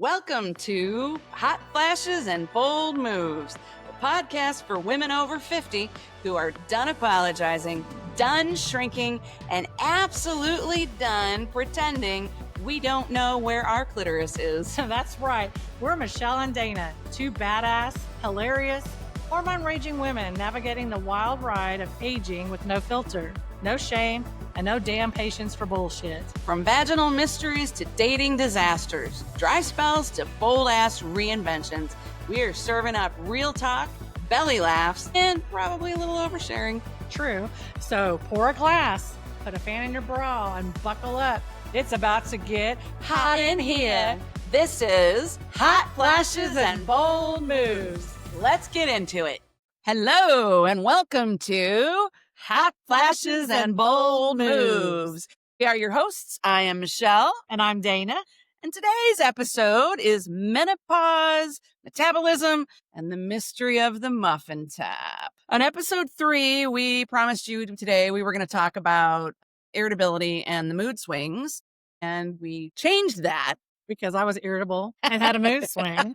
Welcome to Hot Flashes and Bold Moves, a podcast for women over 50 who are done apologizing, done shrinking, and absolutely done pretending we don't know where our clitoris is. That's right. We're Michelle and Dana, two badass, hilarious, hormone-raging women navigating the wild ride of aging with no filter, no shame, and no damn patience for bullshit. From vaginal mysteries to dating disasters, dry spells to bold-ass reinventions, we are serving up real talk, belly laughs, and probably a little oversharing. True. So pour a glass, put a fan in your bra, and buckle up. It's about to get Hot in here. This is Hot Flashes and Bold Moves. Let's get into it. Hello, and welcome to Hot Flashes and Bold Moves. We are your hosts. I am Michelle. And I'm Dana. And today's episode is Menopause, Metabolism, and the Mystery of the Muffin Top. On episode 3, we promised you today we were going to talk about irritability and the mood swings. And we changed that. Because I was irritable and had a mood swing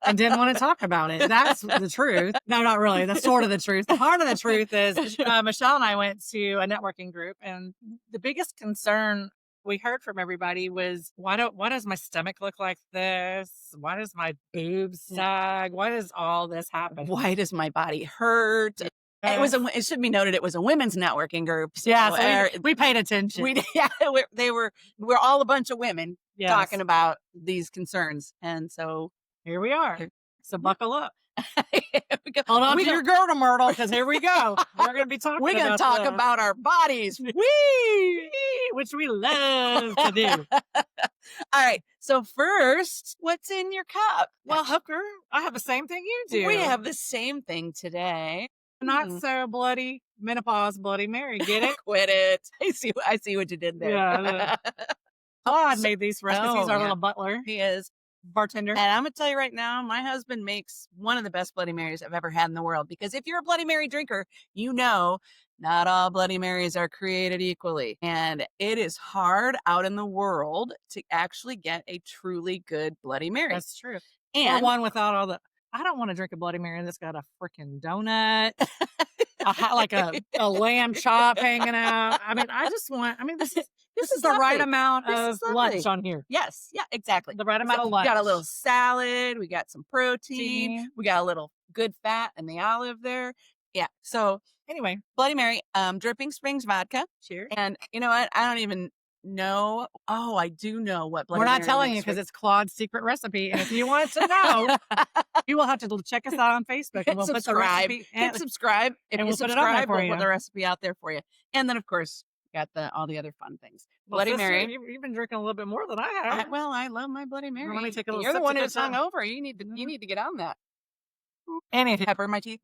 and didn't want to talk about it. That's the truth. No, not really. That's sort of the truth. The heart of the truth is Michelle and I went to a networking group, and the biggest concern we heard from everybody was, why does my stomach look like this? Why does my boobs sag? Why does all this happen? Why does my body hurt? It should be noted it was a women's networking group. Yeah, so we paid attention. We're all a bunch of women talking about these concerns. And so here we are. So buckle up. Hold on to your girdle, Myrtle, because here we go. We're going to be talking We're going to talk about our bodies. Whee! Which we love to do. All right. So first, what's in your cup? Well, hooker, I have the same thing you do. We have the same thing today. Not so bloody menopause, Bloody Mary. Get it? Quit it. I see what you did there. Yeah. Todd made these recipes. He's our little butler. He is. Bartender. And I'm going to tell you right now, my husband makes one of the best Bloody Marys I've ever had in the world. Because if you're a Bloody Mary drinker, you know not all Bloody Marys are created equally. And it is hard out in the world to actually get a truly good Bloody Mary. That's true. And or one without all the... I don't want to drink a Bloody Mary that's got a freaking donut, like a lamb chop hanging out. I mean, this is the right amount of lunch on here. Yes. Yeah, exactly. The right amount of lunch. We got a little salad. We got some protein. We got a little good fat in the olive there. Yeah. So anyway, Bloody Mary, Dripping Springs vodka. Cheers. And you know what? I don't even know. Oh, I do know what Bloody We're Mary not telling you because it's Claude's secret recipe. And if you want to know, you will have to check us out on Facebook and we'll put the recipe and subscribe. If and you we'll put it subscribe, on there for you. We'll put the recipe out there for you. And then of course, got all the other fun things. Well, Bloody sister, Mary. You've been drinking a little bit more than I have. I love my Bloody Mary. Let me take a little You're the sip one to who's get hung over. You need to get on that. Any pepper in my teeth?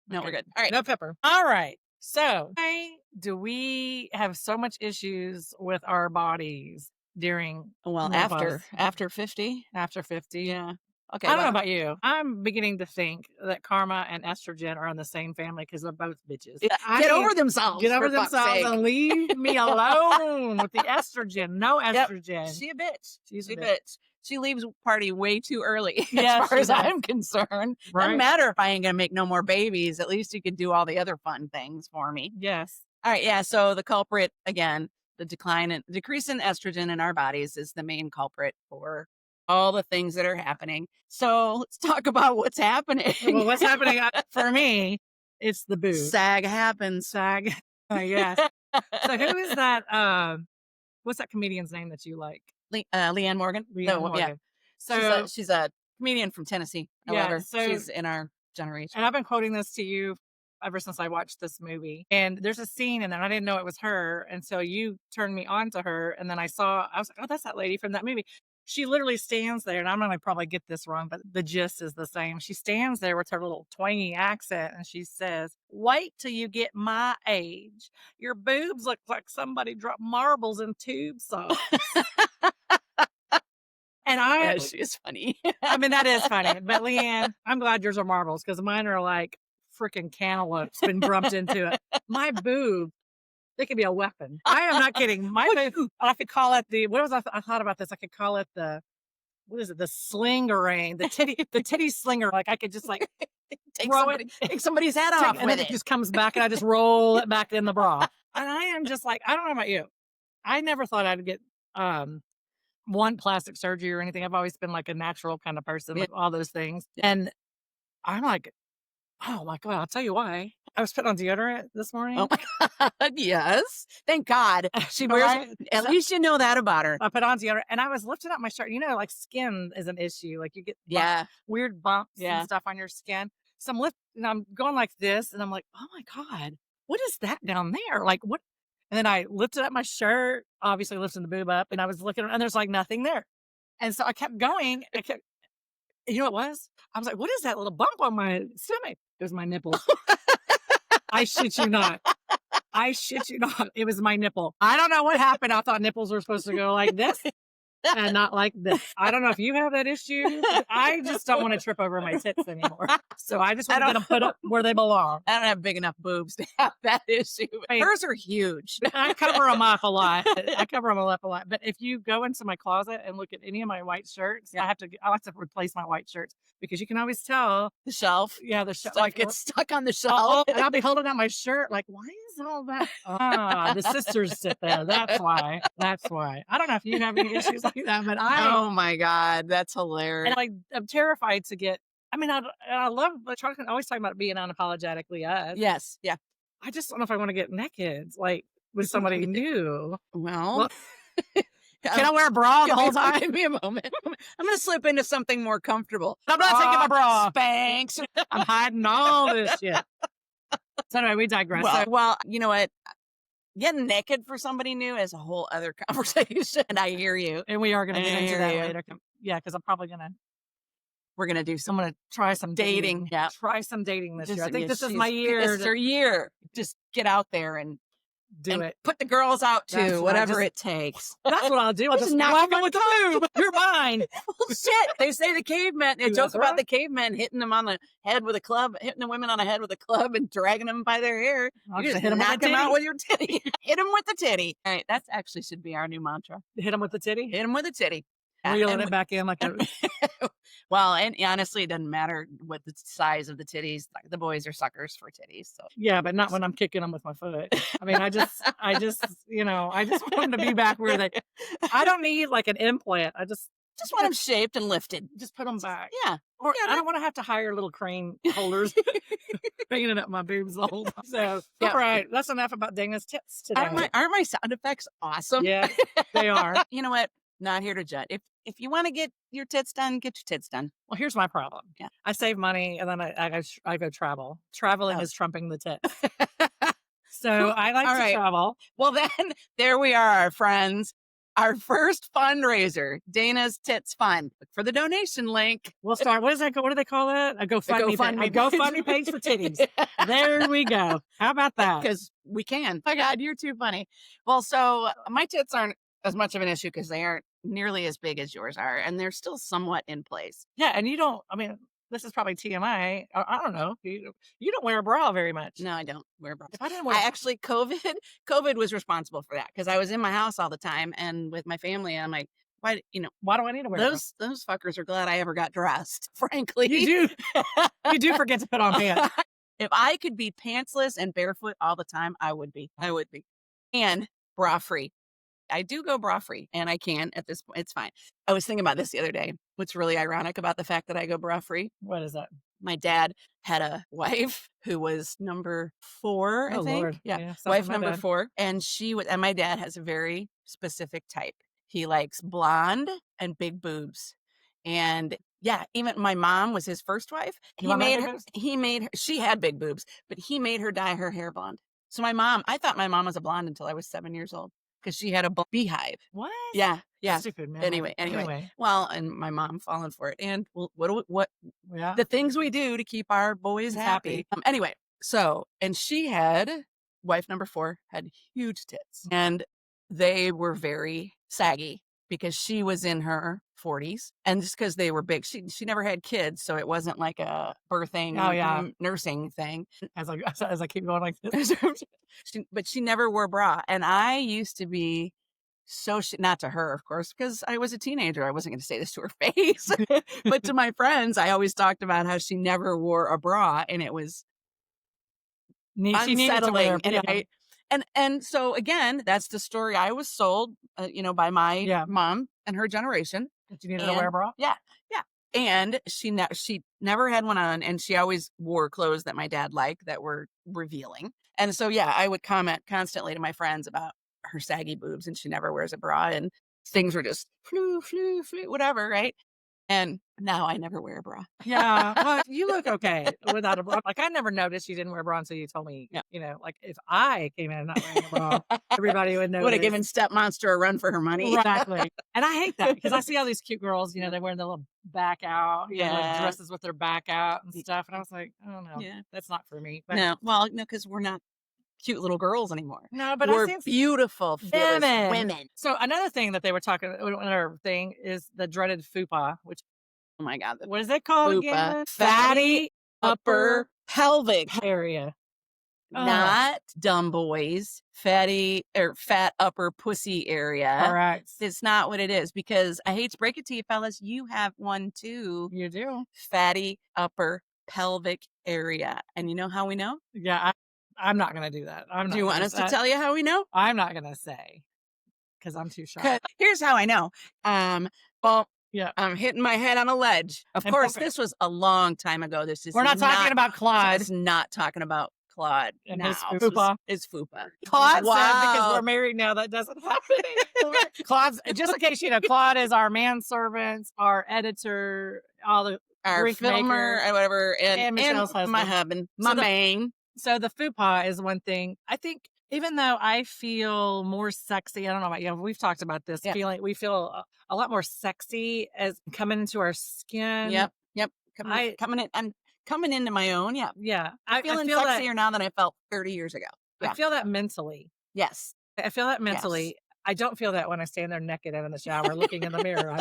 No, we're good. All right. No pepper. All right. So, why do we have so much issues with our bodies during after 50? After 50. Yeah. Okay. I don't know about you. I'm beginning to think that karma and estrogen are in the same family because they're both bitches. Get over themselves. Get over themselves and leave me alone with the estrogen. No estrogen. Yep. She a bitch. She's a bitch. She leaves party way too early, yes, as far as I'm concerned. Right. Doesn't matter if I ain't going to make no more babies. At least you can do all the other fun things for me. Yes. All right. Yeah. So the culprit, again, the decrease in estrogen in our bodies is the main culprit for all the things that are happening. So let's talk about what's happening. Well, what's happening for me, it's the boob. Sag happens. Sag. Yes. So who is that? What's that comedian's name that you like? Leanne Morgan. Morgan. Yeah. So she's a comedian from Tennessee. I love her. So she's in our generation. And I've been quoting this to you ever since I watched this movie. And there's a scene in there, I didn't know it was her. And so you turned me on to her. And then I was like, oh, that's that lady from that movie. She literally stands there, and I'm going to probably get this wrong, but the gist is the same. She stands there with her little twangy accent, and she says, wait till you get my age. Your boobs look like somebody dropped marbles in tube sauce. And she is funny. I mean, that is funny. But Leanne, I'm glad yours are marbles because mine are like freaking cantaloupes been grumped into it. My boob, they could be a weapon. I am not kidding. My boob, I could call it I thought about this. I could call it the what is it? The slingerang, the titty slinger. Like I could just like Take throw it, take somebody's head off and then with it it. just comes back and I just roll it back in the bra. And I am just like, I don't know about you. I never thought I'd get one plastic surgery or anything. I've always been like a natural kind of person Yeah. with all those things. And I'm like, oh my God, I'll tell you why. I was putting on deodorant this morning. Oh my God, yes. Thank God she wears. Right? At least you know that about her. I put on deodorant and I was lifting up my shirt. You know, like skin is an issue. Like you get Yeah, weird bumps Yeah. and stuff on your skin. So I'm going like this and I'm like, oh my God, what is that down there? Like what? And then I lifted up my shirt, obviously lifting the boob up, and I was looking and there's like nothing there. And so I kept going. You know what it was? I was like, what is that little bump on my stomach? It was my nipple. I shit you not. I shit you not. It was my nipple. I don't know what happened. I thought nipples were supposed to go like this and not like this. I don't know if you have that issue. But I just don't want to trip over my tits anymore. So I just want to get them put up where they belong. I don't have big enough boobs to have that issue. Wait. Hers are huge. I cover them up a lot. But if you go into my closet and look at any of my white shirts, Yeah. I like to replace my white shirts because you can always tell. The shelf. Yeah, the shelf Stuff gets stuck on the shelf. and I'll be holding out my shirt like, why is all that? The sisters sit there. That's why. I don't know if you have any issues like that, but Oh my God, that's hilarious. and I'm terrified to get. I mean, I love always talking about being unapologetically us. Yes, yeah. I just don't know if I want to get naked, like with somebody new. Well, Can I wear a bra the whole time? Give me a moment. I'm going to slip into something more comfortable. I'm not taking my bra. Spanx. I'm hiding all this shit. So anyway, we digress. Well, you know what? Getting naked for somebody new is a whole other conversation. I hear you. And we are going to get into that Yeah. later. Yeah, because I'm probably going to. We're going to do some I'm going to try some dating. Yeah. Try some dating this year. I think this is she's- my year. It's your year. Just get out there and Do it. put the girls out too, That's right, whatever just- it takes. That's what I'll do. I'll Just just knock whack them them with the boob. You're mine. Shit. They say the cavemen, they That's joke about right. the cavemen hitting them on the head with a club, hitting the women on the head with a club and dragging them by their hair. I'll You just just hit 'em with knock the them out titty. with your titty. Hit them with the titty. All right. That actually should be our new mantra. Hit them with the titty. Hit them with a titty. Yeah, Reeling and it back in like a. well, and honestly, it doesn't matter what the size of the titties. Like, the boys are suckers for titties. So Yeah, but not when I'm kicking them with my foot. I mean, I just, I just want them to be back where they. I don't need like an implant. I just want them shaped and lifted. just put them back. Yeah. Or Yeah, I don't want to have to hire little crane holders banging up my boobs the whole time. So, Yeah. all right, that's enough about Dana's tits today. Aren't my sound effects awesome? Yeah, they are. You know what? Not here to judge. If you want to get your tits done, get your tits done. Well, here's my problem. Yeah. I save money and then I go travel. Traveling Oh. is trumping the tits. So I like All to right. travel. Well, then there we are, our friends. Our first fundraiser, Dana's Tits Fund. Look for the donation link. We'll start. What do they call it? A GoFundMe. GoFundMe A GoFundMe page for titties. There we go. How about that? Because we can. My God, you're too funny. Well, so my tits aren't as much of an issue because they aren't nearly as big as yours are, and they're still somewhat in place. Yeah, and you don't. I mean, this is probably TMI. I don't know. You don't wear a bra very much. No, I don't wear bras. If I didn't wear, I actually, COVID was responsible for that because I was in my house all the time and with my family, and I'm like, why, why do I need to wear a bra? those fuckers are glad I ever got dressed, frankly. You do forget to put on pants. If I could be pantsless and barefoot all the time, I would be. And bra free. I do go bra free, and I can at this point. It's fine. I was thinking about this the other day. What's really ironic about the fact that I go bra free? What is that? My dad had a wife who was number 4, I Oh, think. Lord. Yeah. Yeah, sounds Wife like my number dad. 4. And and my dad has a very specific type. He likes blonde and big boobs. And yeah, even my mom was his first wife. You want my big boobs? She had big boobs, but he made her dye her hair blonde. So I thought my mom was a blonde until I was 7 years old because she had a beehive. What? Yeah. Yeah. Stupid man. Anyway. Well, and my mom falling for it. And what Yeah. the things we do to keep our boys He's happy. Anyway, so, and she had, wife number 4 had huge tits, and they were very saggy because she was in her 40s, and just because they were big, she never had kids, so it wasn't like a birthing, Oh, yeah. nursing thing. As I keep going like this. But she never wore a bra, and I used to be So not to her, of course, because I was a teenager. I wasn't going to say this to her face, but to my friends, I always talked about how she never wore a bra, and it was She needed to wear, unsettling. And so again, that's the story I was sold, by my yeah, mom and her generation. she needed to wear a bra. Yeah, yeah. And she never had one on, and she always wore clothes that my dad liked that were revealing. And so yeah, I would comment constantly to my friends about her saggy boobs, and she never wears a bra, and things were just flu, flu, flu, whatever, right? And now I never wear a bra. Yeah, well, you look okay without a bra. Like, I never noticed you didn't wear a bra until you told me, Yeah. like, if I came in not wearing a bra, everybody would Would have notice. given Step Monster a run for her money. Exactly. And I hate that because I see all these cute girls, they're wearing their little back out, their Yeah. dresses with their back out and stuff. And I was like, oh no, Yeah. that's not for me. But No, well, no, because we're not cute little girls anymore. no, but We're I see beautiful, fearless women. So another thing that they were talking, another thing is the dreaded fupa, which, Oh my God. what is it called Fupa. again? Fatty upper pelvic. area. Oh, Not dumb boys, fatty or fat upper pussy area. correct. It's not what it is, because I hate to break it to you, fellas, you have one too. You do. Fatty upper pelvic area. And you know how we know? Yeah, I'm not going to do that. Do you want us to tell you how we know? I'm not going to say because I'm too shy. Here's how I know. Well, Yeah. I'm hitting my head on a ledge. Of And course, perfect. this was a long time ago. This is We're not talking about Claude. It's not talking about Claude And now. his This was- fupa. It's fupa. Claude said, because Wow. we're married now, that doesn't happen anymore. Claude's, just in case you know, Claude is our manservant, our editor, all the Our drink filmer maker. and whatever, and and Michelle's my husband. husband, So my the- main. So the fupa is one thing. I think even though I feel more sexy, I don't know about you, we've talked about this Yeah. feeling, we feel a lot more sexy as coming into our skin. Yep. Coming in. I'm coming into my own. Yeah. Yeah. I'm feeling feel sexier now than I felt 30 years ago. Yeah. I feel that mentally. Yes. I feel that mentally. I don't feel that when I stand there naked and in the shower looking in the mirror.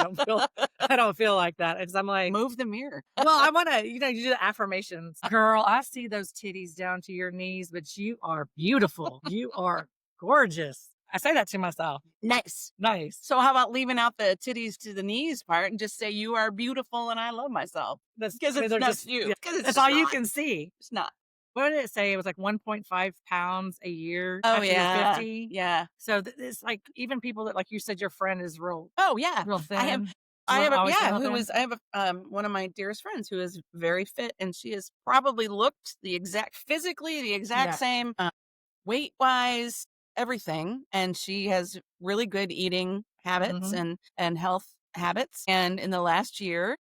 I don't feel like that. It's I'm like, Move the mirror. well, I want to, you do the affirmations. Girl, I see those titties down to your knees, but you are beautiful. You are gorgeous. I say that to myself. Nice. Nice. So how about leaving out the titties to the knees part and just say you are beautiful and I love myself? That's Because I mean, it's they're not just you. yeah, 'Cause it's that's just all you not. can see. It's not. What did it say? It was like 1.5 pounds a year. Oh after you're yeah. 50. Yeah. So it's like even people that, like you said, your friend is real Oh yeah. thin. I have Always been real thin? I have one of my dearest friends who is very fit, and she has probably looked physically the exact Yeah. same, weight wise, everything, and she has really good eating habits Mhm. and health habits. And in the last year,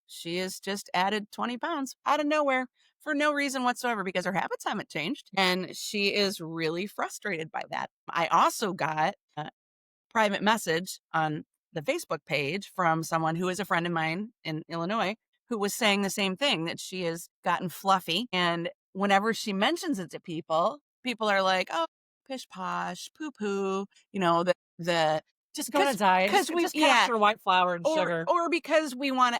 she has just added 20 pounds out of nowhere for no reason whatsoever, because her habits haven't changed, and she is really frustrated by that. I also got a private message on the Facebook page from someone who is a friend of mine in Illinois who was saying the same thing, that she has gotten fluffy. And whenever she mentions it to people, people are like, oh, pish posh, poo poo, the Just go on a diet. because Just capture white flour and sugar. or because we want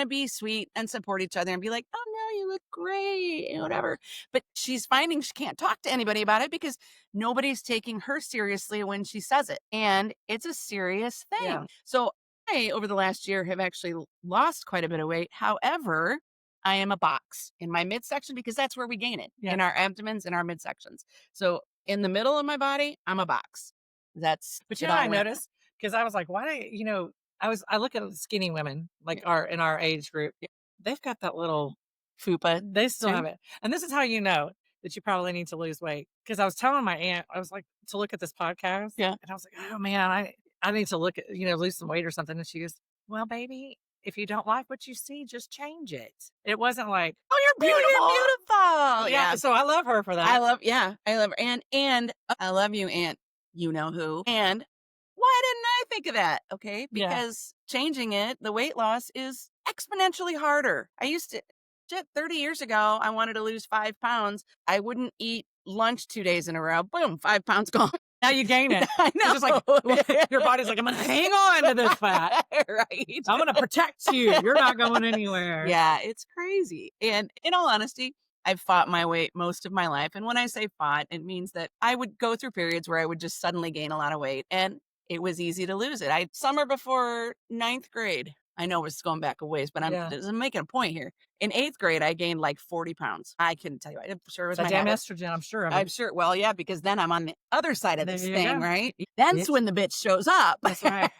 to be sweet and support each other and be like, oh no, you look great, and whatever. But she's finding she can't talk to anybody about it because nobody's taking her seriously when she says it, and it's a serious thing. Yeah. So I, over the last year, have actually lost quite a bit of weight. However, I am a box in my midsection because that's where we gain it, Yeah. in our abdomens and our midsections. So in the middle of my body, I'm a box. That's But it you know what all I went. noticed? Because I was like, why do I look at skinny women like in our age group. They've got that little Fupa. they still too? have it. And this is how you know that you probably need to lose weight. Because I was telling my aunt, I was like, to look at this podcast. Yeah. And I was like, oh man, I need to look at, lose some weight or something. And she goes, well, baby, if you don't like what you see, just change it. It wasn't like, oh, you're beautiful. You're beautiful. Yeah. So I love her for that. I love her. And I love you, Aunt, you know who. And why didn't I think of that? Okay. Yeah. Because changing it, the weight loss is exponentially harder. I used to, 30 years ago, I wanted to lose 5 pounds. I wouldn't eat lunch 2 days in a row. Boom, 5 pounds gone. Now you gain it. I know. It's just like your body's like, I'm going to hang on to this fat. Right. I'm going to protect you. You're not going anywhere. Yeah, it's crazy. And in all honesty, I've fought my weight most of my life. And when I say fought, it means that I would go through periods where I would just suddenly gain a lot of weight. And it was easy to lose it. Summer before ninth grade, I know it's going back a ways, but Yeah. I'm making a point here. In eighth grade, I gained like 40 pounds. I couldn't tell you. I'm sure it was That my damn habit. estrogen, I'm sure of I'm it. sure. Well, yeah, because then I'm on the other side of There this you thing, go. right? Y That's bitch. when the bitch shows up. That's right.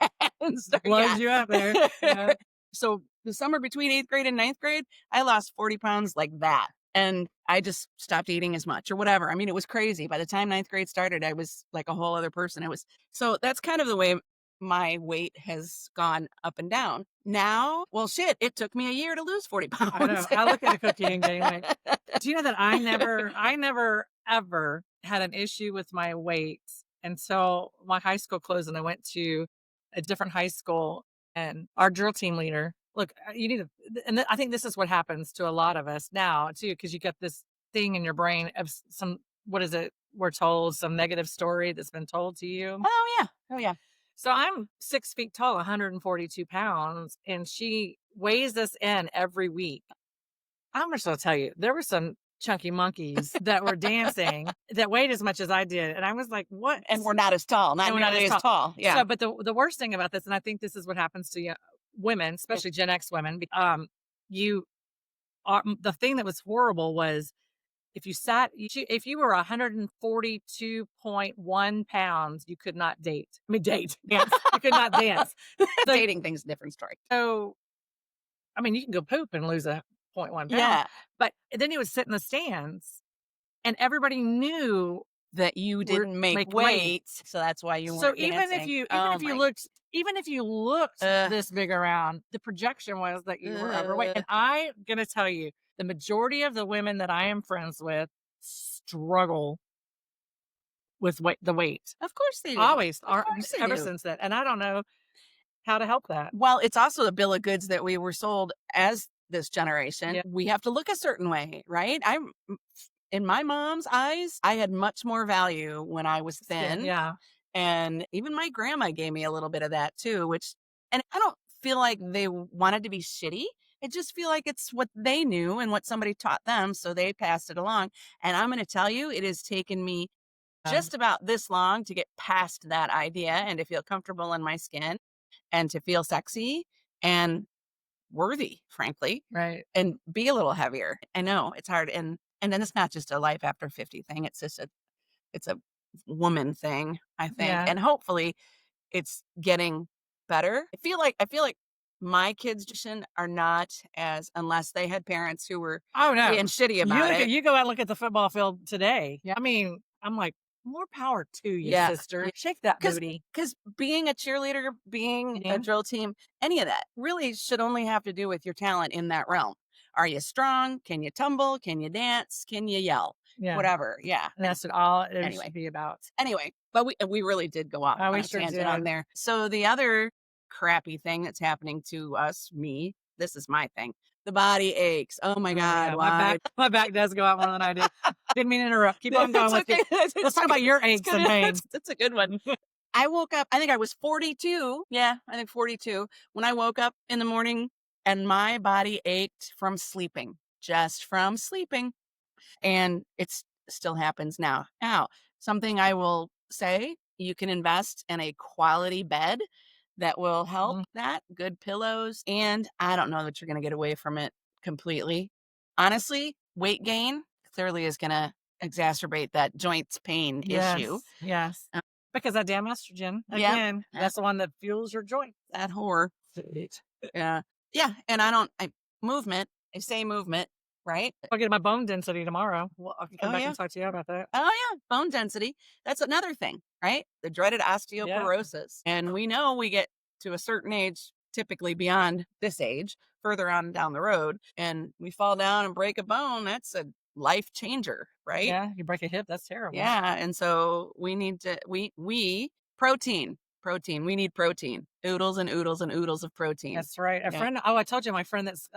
And start, Blows you up there. Yeah. So the summer between eighth grade and ninth grade, I lost 40 pounds like that. And I just stopped eating as much or whatever. I mean, it was crazy. By the time ninth grade started, I was like a whole other person. So that's kind of the way my weight has gone up and down. Now, well, shit, it took me a year to lose 40 pounds. I know. I look at a cookie and gain weight. Do you know that I never ever had an issue with my weight until my high school closed and I went to a different high school, and our drill team leader, look, you need to, I think this is what happens to a lot of us now too, because you get this thing in your brain of some, what is it? We're told some negative story that's been told to you. Oh, yeah. Oh, yeah. So I'm 6 feet tall, 142 pounds, and she weighs us in every week. I'm just gonna tell you, there were some chunky monkeys that were dancing that weighed as much as I did, and I was like, "What?" And we're not as tall, not And we're not nearly as as tall. tall. Yeah. So, but the worst thing about this, and I think this is what happens to women, especially Gen X women, you are the thing that was horrible was if if you were 142.1 pounds, you could not date. I mean, dance. You could not dance. So, Dating thing's a different story. so I mean, you can go poop and lose a point 1 pound. Yeah. But then he would sit in the stands and everybody knew That you didn't make weight. So that's why you so weren't dancing. even if you looked this big around, the projection was that you were overweight. And I'm gonna tell you, the majority of the women that I am friends with struggle with the weight. Of course they do. Always, Of course they ever do. since that. And I don't know how to help that. Well, it's also a bill of goods that we were sold as this generation. Yeah. We have to look a certain way, right? In my mom's eyes, I had much more value when I was thin. Yeah. And even my grandma gave me a little bit of that too, and I don't feel like they wanted to be shitty. I just feel like it's what they knew and what somebody taught them. So they passed it along. And I'm going to tell you, it has taken me just about this long to get past that idea and to feel comfortable in my skin and to feel sexy and worthy, frankly, Right. and be a little heavier. I know it's hard. And then it's not just a life after 50 thing. It's just it's a woman thing, I think. Yeah. And hopefully it's getting better. I feel like my kids' generation are not as, unless they had parents who were Oh no, being shitty about it. You go out and look at the football field today. Yeah. I mean, I'm like, more power to you, Yeah. sister. Shake that booty. Because being a cheerleader, being Yeah. a drill team, any of that really should only have to do with your talent in that realm. Are you strong? Can you tumble? Can you dance? Can you yell? Yeah. Whatever. Yeah. And that's what all it Anyway. should be about. Anyway, but we really did go off Oh, on we a sure tangent on did. there. So the other crappy thing that's happening to us, this is my thing. The body aches. Oh my God. Yeah, Why? my back does go out more than I do. Didn't mean to interrupt. Keep on going with it. Let's talk about your aches and pains. That's a good one. I woke up, I think I was 42. Yeah, I think 42. When I woke up in the morning and my body ached from sleeping, just from sleeping. And it still happens now. Now, something I will say, you can invest in a quality bed that will help that, good pillows. And I don't know that you're going to get away from it completely. Honestly, weight gain clearly is going to exacerbate that joints pain issue. Yes. Because that damn estrogen, Yeah. again, that's the one that fuels your joint. That whore. Yeah. Yeah. And movement, I say movement, right? I'll get my bone density tomorrow. Well, I'll come back yeah. and talk to you about that. Oh yeah, bone density. That's another thing, right? The dreaded osteoporosis. And we know we get to a certain age, typically beyond this age, further on down the road, and we fall down and break a bone. That's a life changer, right? Yeah, you break a hip, that's terrible. Yeah, and so we need to protein. We need protein. Oodles and oodles and oodles of protein. That's right. I told you my friend that's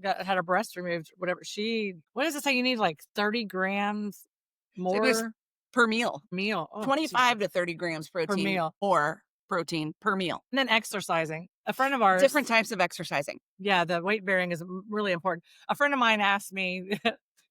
had her breast removed, whatever. What does it say? You need like 30 grams more per meal. Oh, 25 to 30 grams protein per meal. Or protein per meal. And then exercising. A friend of ours. Different types of exercising. Yeah, the weight bearing is really important. A friend of mine asked me,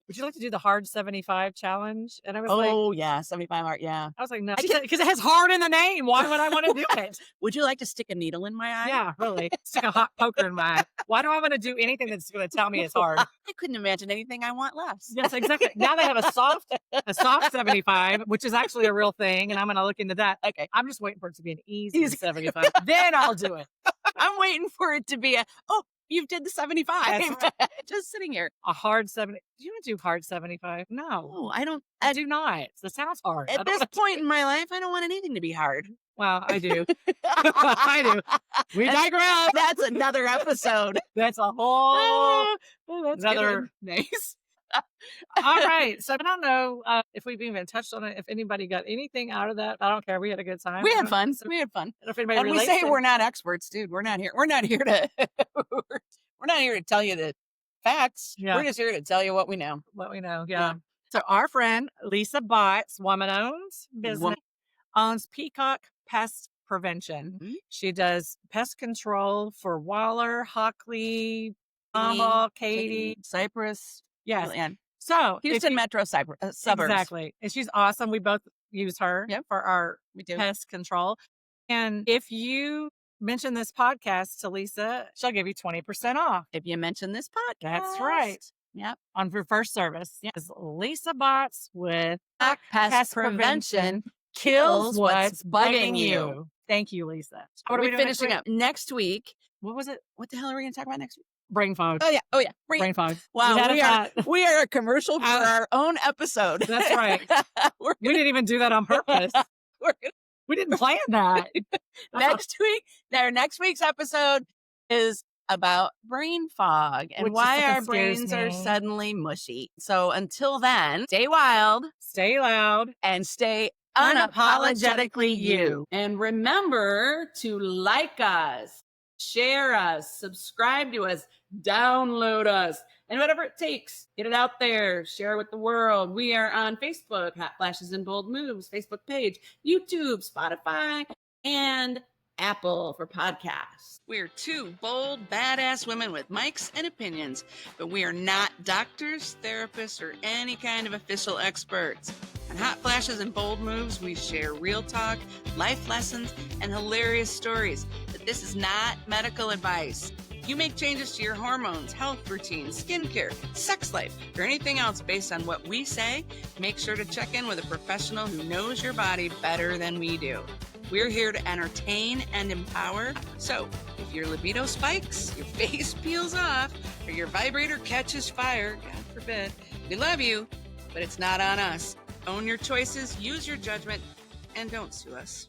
would you like to do the hard 75 challenge? And I was Oh, yeah, 75 art, yeah. I was like, no. She said, because it has hard in the name. Why would I want to do it? Would you like to stick a needle in my eye? Yeah, really. Stick a hot poker in my eye. Why do I want to do anything that's going to tell me it's hard? I couldn't imagine anything I want less. Yes, exactly. Now they have a soft 75, which is actually a real thing, and I'm going to look into that. Okay. I'm just waiting for it to be an easy 75. Then I'll do it. I'm waiting for it to be you did the 75. That's right. Just sitting here. A hard 70. Do you want to do hard 75? No. Oh, I don't. I do not. That sounds hard. At this point in my life, I don't want anything to be hard. Well, I do. I do. We digress. That's another episode. That's a whole That's another nice. All right. So I don't know if we've even touched on it. If anybody got anything out of that, I don't care. We had a good time. We had fun. We had fun. If anybody And we relates say to- we're not experts, dude. We're not here. We're not here to. We're not here to tell you the facts. Yeah. We're just here to tell you what we know. What we know. Yeah. So our friend Lisa Botts, woman owns business, owns Peacock Pest Prevention. Mhm. She does pest control for Waller, Hockley, Humble, Katy, Cypress. yes. And So if Houston you- Metro suburbs. exactly, and she's awesome. We both use her Yep. for our We do. pest control. And if you mention this podcast to Lisa, she'll give you 20% off. If you mention this podcast. That's right. Yep. On your first service. Yep. Is Lisa Botts with Pest prevention kills what's bugging you. Thank you, Lisa. What are we doing next finishing week? up next week? What was it? What the hell are we going to talk about next week? Brain fog. Oh yeah. Brain fog. Wow, We had we a are thought. we are a commercial for Uh, our own episode. That's right. We're We didn't even do that on purpose. we're gonna- We didn't plan that. next week. Our next week's episode is about brain fog and Which is why something our scares brains are me. suddenly mushy. So until then, stay wild Stay loud. and stay Unapologetically you. And remember to like us, share us, subscribe to us, download us, and whatever it takes, get it out there, share it with the world. We are on Facebook, Hot Flashes and Bold Moves, Facebook page, YouTube, Spotify, and Apple for podcasts. We're two bold, badass women with mics and opinions, but we are not doctors, therapists, or any kind of official experts. On Hot Flashes and Bold Moves, we share real talk, life lessons, and hilarious stories. But this is not medical advice. You make changes to your hormones, health routines, skincare, sex life, or anything else based on what we say, make sure to check in with a professional who knows your body better than we do. We're here to entertain and empower. So if your libido spikes, your face peels off, or your vibrator catches fire, God forbid, we love you, but it's not on us. Own your choices, use your judgment, and don't sue us.